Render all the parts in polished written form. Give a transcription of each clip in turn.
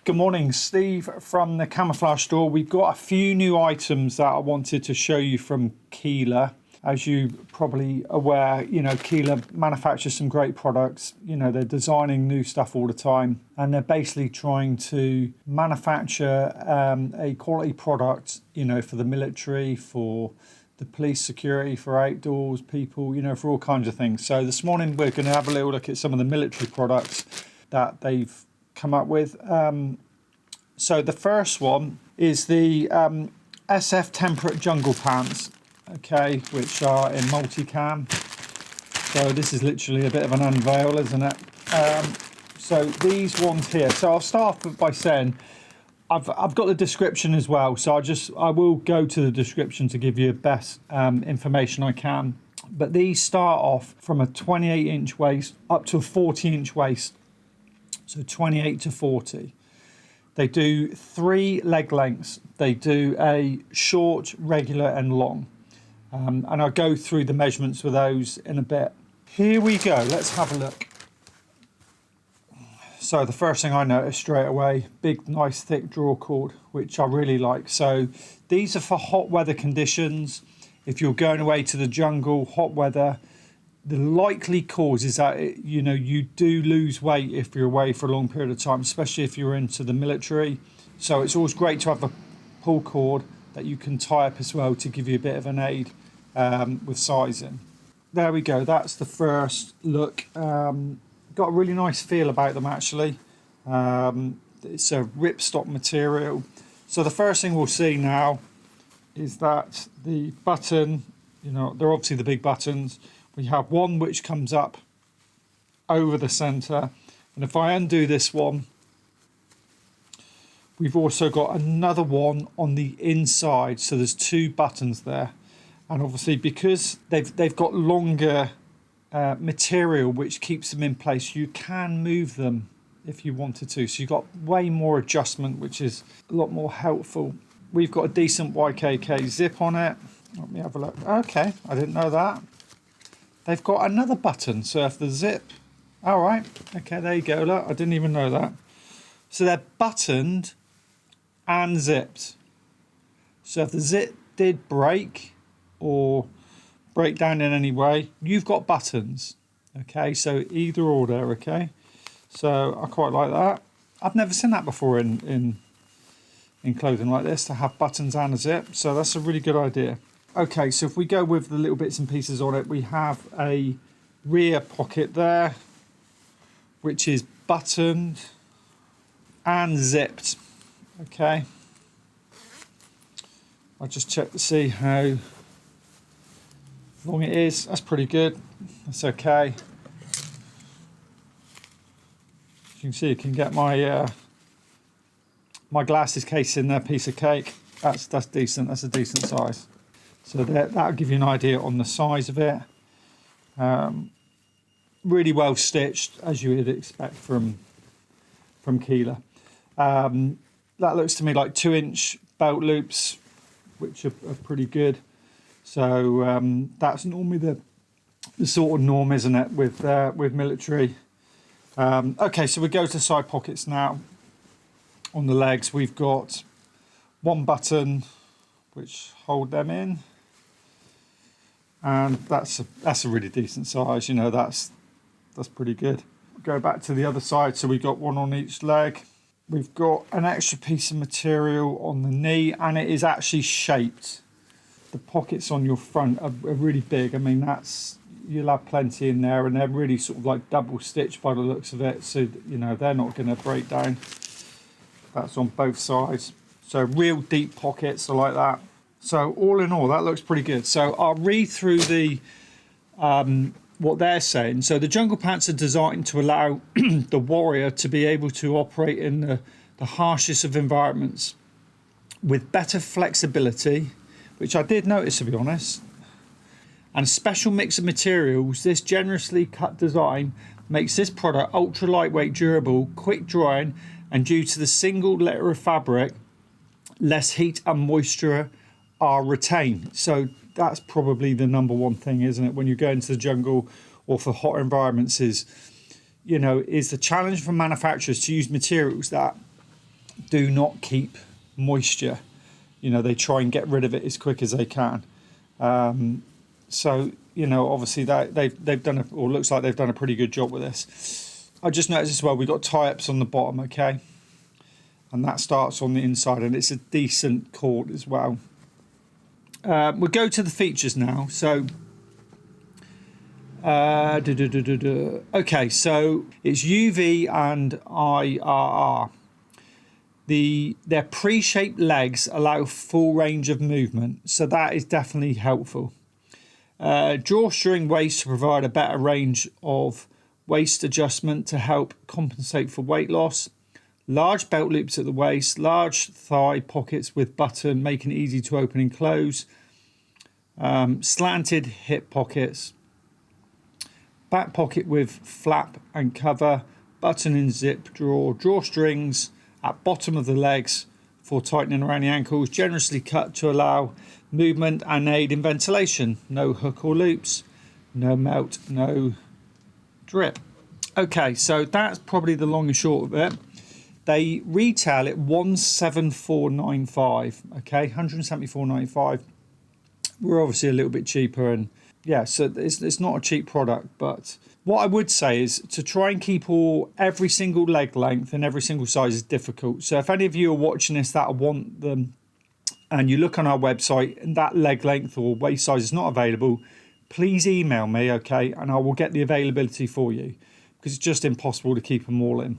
Good morning, Steve from the Camouflage store. We've got a few new items that I wanted to show you from Keela. As you probably aware, Keela manufactures some great products. They're designing new stuff all the time, and they're basically trying to manufacture a quality product, for the military, for the police security, for outdoors people, for all kinds of things. So this morning we're going to have a little look at some of the military products that they've come up with. So the first one is the SF Temperate jungle pants, which are in multicam. So this is literally a bit of an unveil, isn't it? So these ones here. So I'll start off by saying I've got the description as well. So I will go to the description to give you the best information I can. But these start off from a 28-inch waist up to a 40-inch waist. So 28 to 40. They do 3 leg lengths. They do a short, regular and long. And I'll go through the measurements for those in a bit. Here we go. Let's have a look. So the first thing I noticed straight away, big, nice, thick draw cord, which I really like. So these are for hot weather conditions. If you're going away to the jungle, hot weather, the likely cause is that, you do lose weight if you're away for a long period of time, especially if you're into the military. So it's always great to have a pull cord that you can tie up as well to give you a bit of an aid with sizing. There we go. That's the first look. Got a really nice feel about them, actually. It's a ripstop material. So the first thing we'll see now is that the button, they're obviously the big buttons. We have one which comes up over the center, and if I undo this one, we've also got another one on the inside. So there's 2 buttons there, and obviously because they've got longer material which keeps them in place, you can move them if you wanted to. So you've got way more adjustment, which is a lot more helpful. We've got a decent YKK zip on it. Let me have a look. Okay, I didn't know that. They've got another button, so if the zip... All right, okay, there you go. Look, I didn't even know that. So they're buttoned and zipped. So if the zip did break or break down in any way, you've got buttons. Okay, so either or there, okay? So I quite like that. I've never seen that before in clothing like this, to have buttons and a zip. So that's a really good idea. Okay, so if we go with the little bits and pieces on it, we have a rear pocket there, which is buttoned and zipped. Okay. I'll just check to see how long it is. That's pretty good. That's okay. You can see, you can get my my glasses case in there, piece of cake. That's decent. That's a decent size. So that'll give you an idea on the size of it. Really well stitched, as you would expect from Keela. That looks to me like 2-inch belt loops, which are pretty good. So that's normally the sort of norm, isn't it, with military. Okay, so we go to side pockets now. On the legs, we've got 1 button which hold them in. And that's a really decent size, that's pretty good. Go back to the other side, so we've got 1 on each leg. We've got an extra piece of material on the knee, and it is actually shaped. The pockets on your front are really big. I mean, you'll have plenty in there, and they're really sort of like double stitched by the looks of it, so they're not going to break down. That's on both sides. So real deep pockets, I like that. So all in all, that looks pretty good. So I'll read through the what they're saying. So the jungle pants are designed to allow the warrior to be able to operate in the harshest of environments with better flexibility, which I did notice, to be honest, and a special mix of materials. This generously cut design makes this product ultra lightweight, durable, quick drying, and due to the single layer of fabric, less heat and moisture are retained. So that's probably the number one thing, isn't it, when you go into the jungle or for hot environments, is the challenge for manufacturers to use materials that do not keep moisture. You know, they try and get rid of it as quick as they can. So, you know, obviously that they've done, or looks like they've done a pretty good job with this. I just noticed as well, we've got tie-ups on the bottom, okay? And that starts on the inside, and it's a decent cord as well. We'll go to the features now. So, okay, so it's UV and IRR. Their pre-shaped legs allow full range of movement, so that is definitely helpful. Drawstring waist to provide a better range of waist adjustment to help compensate for weight loss. Large belt loops at the waist, large thigh pockets with button, making it easy to open and close. Slanted hip pockets. Back pocket with flap and cover. Button and zip drawer. Drawstrings at bottom of the legs for tightening around the ankles. Generously cut to allow movement and aid in ventilation. No hook or loops. No melt, no drip. Okay, so that's probably the long and short of it. They retail at 174.95. Okay, 174.95. We're obviously a little bit cheaper, and yeah, so it's not a cheap product. But what I would say is to try and keep every single leg length and every single size is difficult. So if any of you are watching this that want them, and you look on our website and that leg length or waist size is not available, please email me, okay, and I will get the availability for you, because it's just impossible to keep them all in.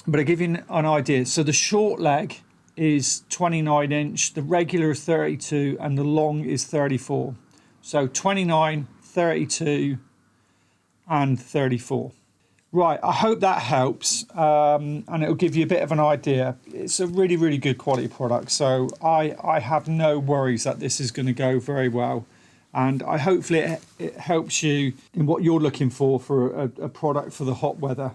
But I'll give you an idea. So the short leg is 29 inch, the regular is 32, and the long is 34. So 29, 32, and 34. Right, I hope that helps, and it'll give you a bit of an idea. It's a really, really good quality product, so I have no worries that this is going to go very well. And hopefully it helps you in what you're looking for a product for the hot weather.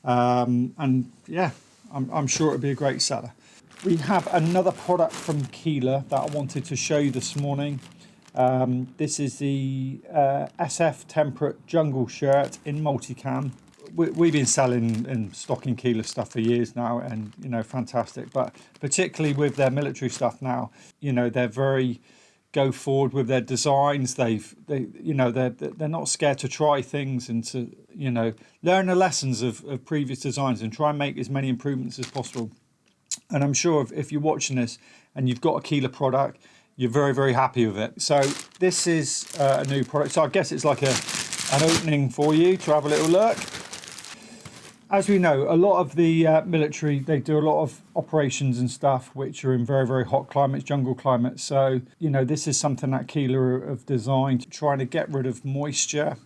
And yeah, I'm sure it'll be a great seller. We have another product from Keela that I wanted to show you this morning. This is the SF Temperate Jungle shirt in Multicam. We've been selling and stocking Keela stuff for years now, and you know, fantastic. But particularly with their military stuff now, you know, they're very go forward with their designs. They're not scared to try things and to, you know, learn the lessons of previous designs and try and make as many improvements as possible. And I'm sure if you're watching this and you've got a Keela product, you're very, very happy with it. So this is a new product. So I guess it's like an opening for you to have a little look. As we know, a lot of the military, they do a lot of operations and stuff which are in very, very hot climates, jungle climates. So, you know, this is something that Keela have designed, trying to get rid of moisture,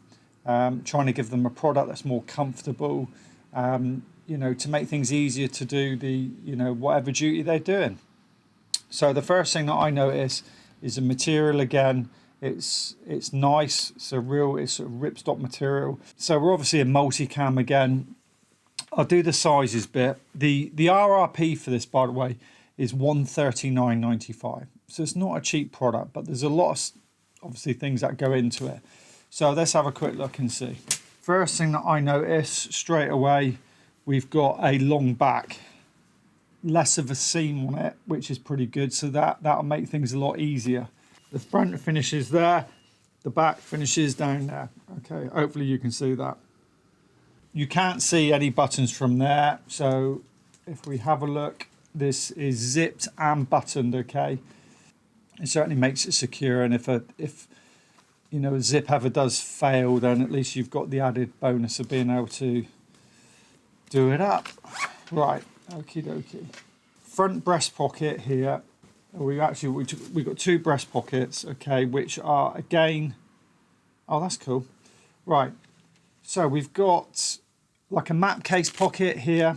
trying to give them a product that's more comfortable, you know, to make things easier to do the, you know, whatever duty they're doing. So the first thing that I notice is the material again. It's nice. It's a ripstop material. So we're obviously a Multicam again. I'll do the sizes bit. The RRP for this, by the way, is $139.95. So it's not a cheap product, but there's a lot of obviously things that go into it. So let's have a quick look and see. First thing that I notice straight away, we've got a long back, less of a seam on it, which is pretty good. So that'll make things a lot easier. The front finishes there, the back finishes down there. Okay, hopefully you can see that. You can't see any buttons from there, so if we have a look, this is zipped and buttoned. Okay, it certainly makes it secure, and if you know a zip ever does fail, then at least you've got the added bonus of being able to do it up. Right, okie dokie. Front breast pocket here. We got two breast pockets, okay, which are again. Oh, that's cool. Right. So we've got like a map case pocket here.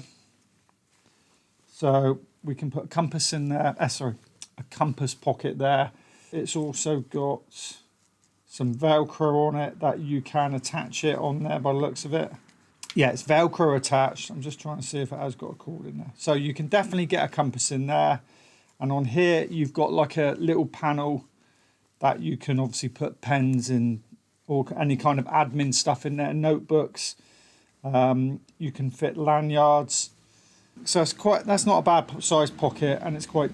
So we can put a compass in there. A compass pocket there. It's also got some Velcro on it that you can attach it on there by the looks of it. Yeah, it's Velcro attached. I'm just trying to see if it has got a cord in there. So you can definitely get a compass in there. And on here, you've got like a little panel that you can obviously put pens in, or any kind of admin stuff in there, notebooks. You can fit lanyards. So that's not a bad size pocket, and it's quite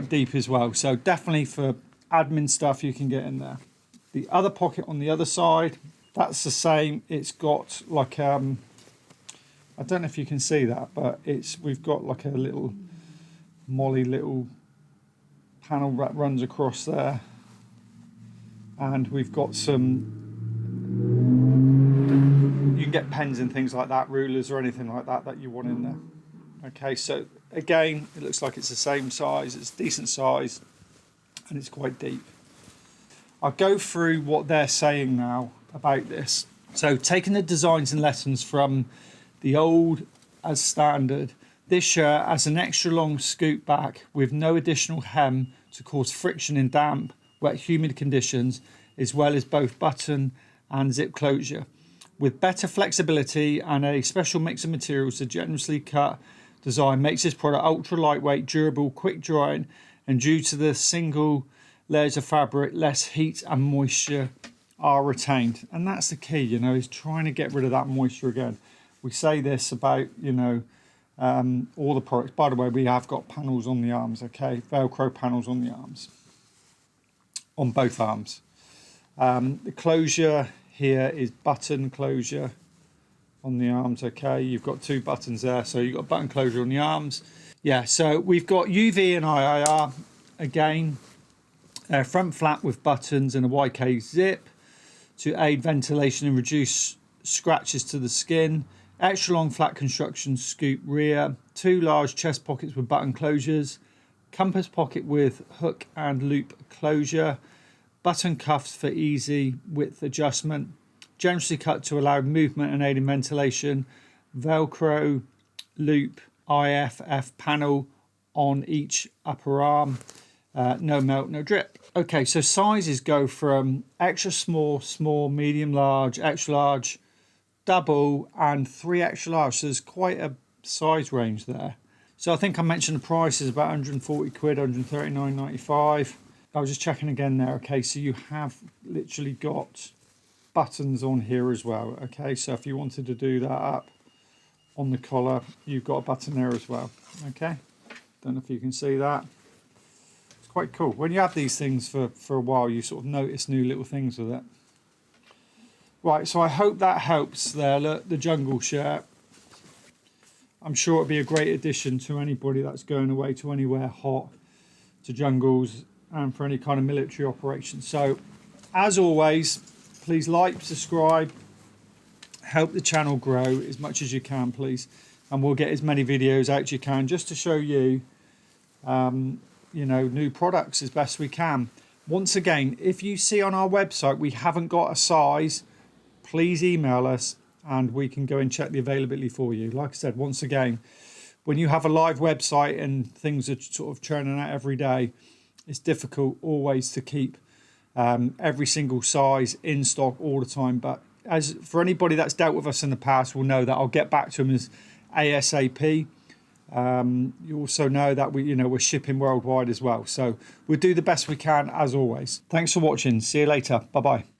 deep as well. So definitely for admin stuff you can get in there. The other pocket on the other side, that's the same. It's got like I don't know if you can see that, but we've got like a little little panel that runs across there, and we've got some. You can get pens and things like that, rulers or anything like that you want in there. Okay, so again, it looks like it's the same size. It's decent size, and it's quite deep. I'll go through what they're saying now about this. So taking the designs and lessons from the old as standard, this shirt has an extra long scoop back with no additional hem to cause friction in damp, wet, humid conditions, as well as both button and zip closure. With better flexibility and a special mix of materials, the generously cut design makes this product ultra lightweight, durable, quick drying, and due to the single layers of fabric, less heat and moisture are retained. And that's the key, you know, is trying to get rid of that moisture again. We say this about, you know, all the products. By the way, we have got panels on the arms, okay? Velcro panels on the arms, on both arms. The closure here is button closure on the arms, okay? You've got two buttons there, so you've got button closure on the arms. Yeah, so we've got UV and IIR again. Front flap with buttons and a YK zip to aid ventilation and reduce scratches to the skin. Extra long flat construction scoop rear. Two large chest pockets with button closures. Compass pocket with hook and loop closure. Button cuffs for easy width adjustment. Generously cut to allow movement and aid in ventilation. Velcro loop IFF panel on each upper arm. No melt, no drip. Okay, so sizes go from extra small, small, medium, large, extra large, double, and 3 extra large. So there's quite a size range there. So I think I mentioned the price is about 140 quid, 139.95. I was just checking again there. Okay, so you have literally got buttons on here as well. Okay, so if you wanted to do that up on the collar, you've got a button there as well. Okay, don't know if you can see that. Quite cool. When you have these things for a while, you sort of notice new little things with it. Right, so I hope that helps there. Look, the jungle shirt. I'm sure it'll be a great addition to anybody that's going away to anywhere hot, to jungles, and for any kind of military operation. So, as always, please like, subscribe, help the channel grow as much as you can, please. And we'll get as many videos out as you can just to show you you know, new products as best we can. Once again, if you see on our website we haven't got a size, please email us and we can go and check the availability for you. Like I said, once again, when you have a live website and things are sort of churning out every day, it's difficult always to keep every single size in stock all the time. But as for anybody that's dealt with us in the past will know that I'll get back to them as ASAP. You also know that we're shipping worldwide as well, so we'll do the best we can as always. Thanks for watching. See you later. Bye bye.